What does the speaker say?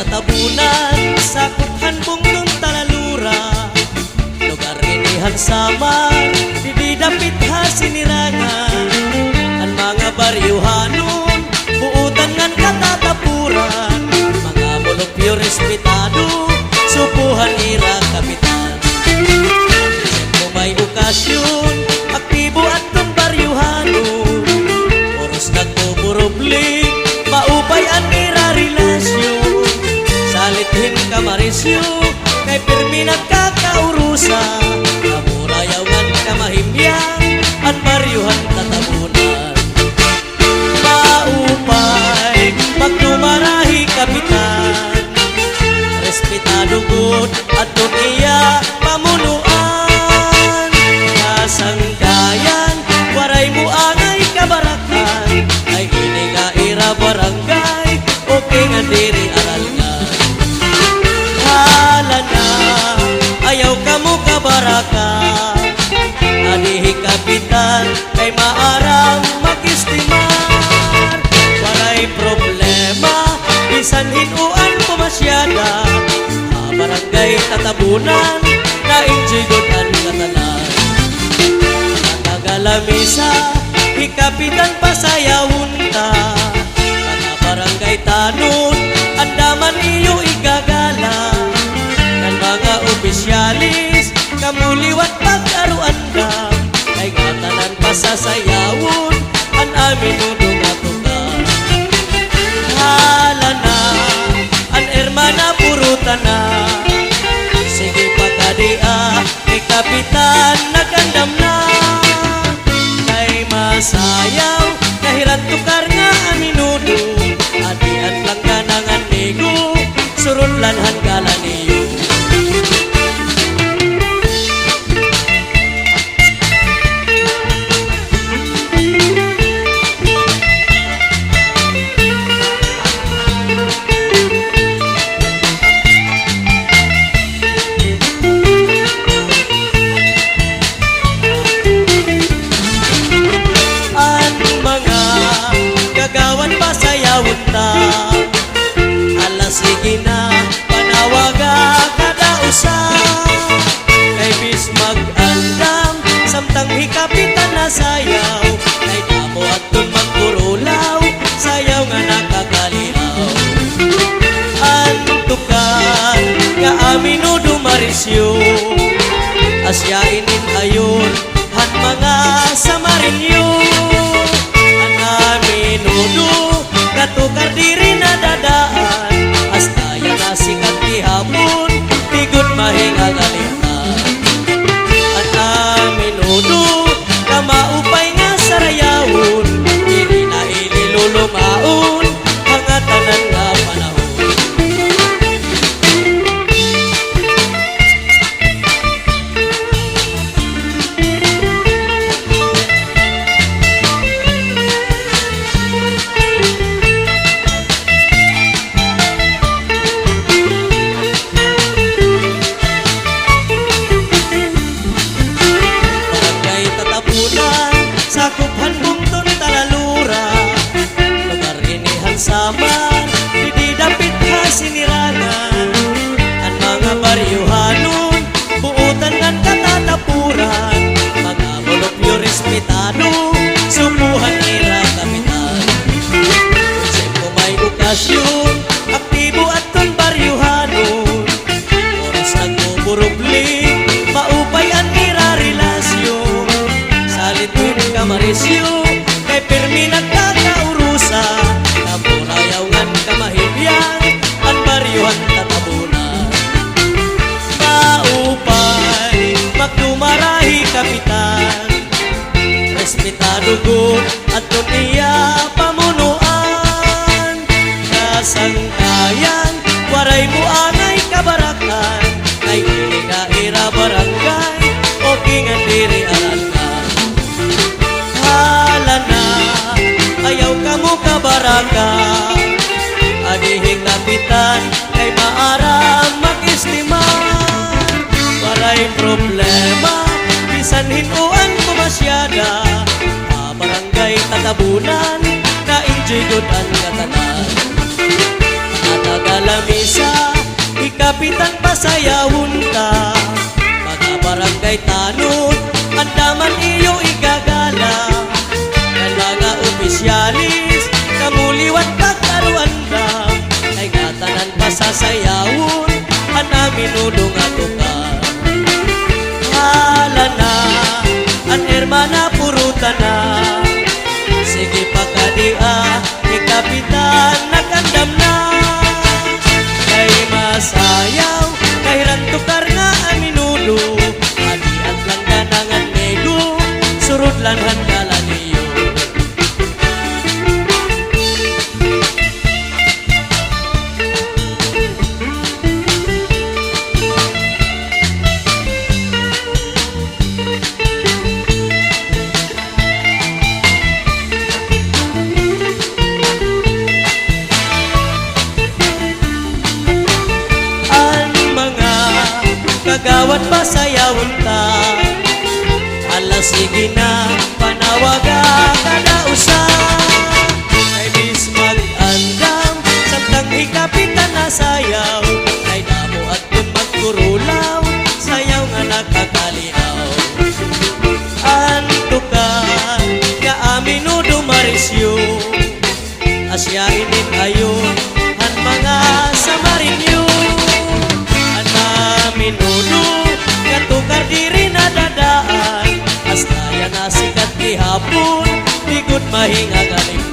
tatabunan sa Kuphan Bungtong Talalura, lugar inihan samar di dapit ha sinirangan. Ang mga baryuhanon buutan ngan katatapuran, mga molopyo respetado supuhan ira kapitan. Kung may okasyon aktibo at tong baryuhanon, oros nagpuburubli maupay ang ira relasyon. Salithin kamarisyo kay pirmi nagkakaurusa, kamurayaw ngan kamahimyang at baryuhan tatabunan. Maupay magdumarahi kapitan, respetado gud at iya pamunuan. Kasanggayan waray mo angay kabarakan, ay ini nga ira barangay okay nga diri alalgan. Hala na ayaw ka mo kabarakan, adihi kapitan kay maarang makistimar. Waray problema bisan hinuan mo masyada, barangay tatabunan na enjoy ang katanan. Nagalamisa ikapitan pasayawon ta, mga barangay tanod andaman iyo igagala. Kan mga opisyalis kamuliwat pag-aruan ka, kay ngatanan pasasayawon ang amin nudong atuka. Hala na an hermana purutan na, sige pagkadia kay kapitan nagandam na. Kay masayaw kahiran tukar nga aminudo, adian lang ka nangan nego surut lanhan gala niyo. Alas sige na panawaga kada usa, kay bis mag-andam samtang hikapitan na sayaw, kay damo at dun magkurulaw sayaw nga nakakaliaw. Antukan nga amino dumarisyo, asyainin ayon han mga samarinyo. Ang aminudo katukar diri na dadaan, hasta yan nasikat ihapon tigot mahingang alihan. At aminudo kamaupay nga sarayawon, diri na ililulumaon mga tanan nga panahon. Sa Kuphan Bungtong Talalura, lugar inihan samar di dapit ha sinirangan. Ang mga baryuhanon buutan ngan katatapuran, mga molopyo respetado subuhan ira kapitan. Kung may okasyon aktibo at ton baryuhanon, oras nagbuburubli maupay ang ira relasyon. Salithin kamarisyo kay pirmi nagkakaurusa, kamurayaw ngan kamahimyang ang baryuhan tatabunan. Maupay magdumarahi kapitan, respetado gud at iya pamunuan. Kasangkayan waray mo angay kabarakan, kay ini nga ira barangay okay nga diri alalgan. Hala na ayaw ka mo kabaraka, adihi kapitan kay maarang makistimar. Waray problema bisan hinuan ko masyada, barangay tatabunan na enjoy good ang katanan. Natagala lamisa, ikapitan pasayawon ka. Mga barangay tanod, andaman iyo igagala. Ng mga opisyalis, kamuliwat pagkaruan ka. Ay gatanan pasasayawon, anamin udong ato ka. Hala na, an hermana purutan na. Sige pagkadia, ni kapitan nagandam na. Kay masayaw, kay rantukar nga aminudo. Adiat lang ganangan nego, surut lan handala niyo. Kagawad pasayawon ta, ala sige na panawaga kada usa. Kay bis mag-andam samtang ikapitan na sayaw. Kay damo at kung magkurulaw, sayaw nga nakakalinaw. Anto ka, ka aminudo marisyo, asyainin ayon han mga samarinyo. Minuno, katukar diri na dadaan. Hasta yan na sikat gihapon, bigot mahinga galing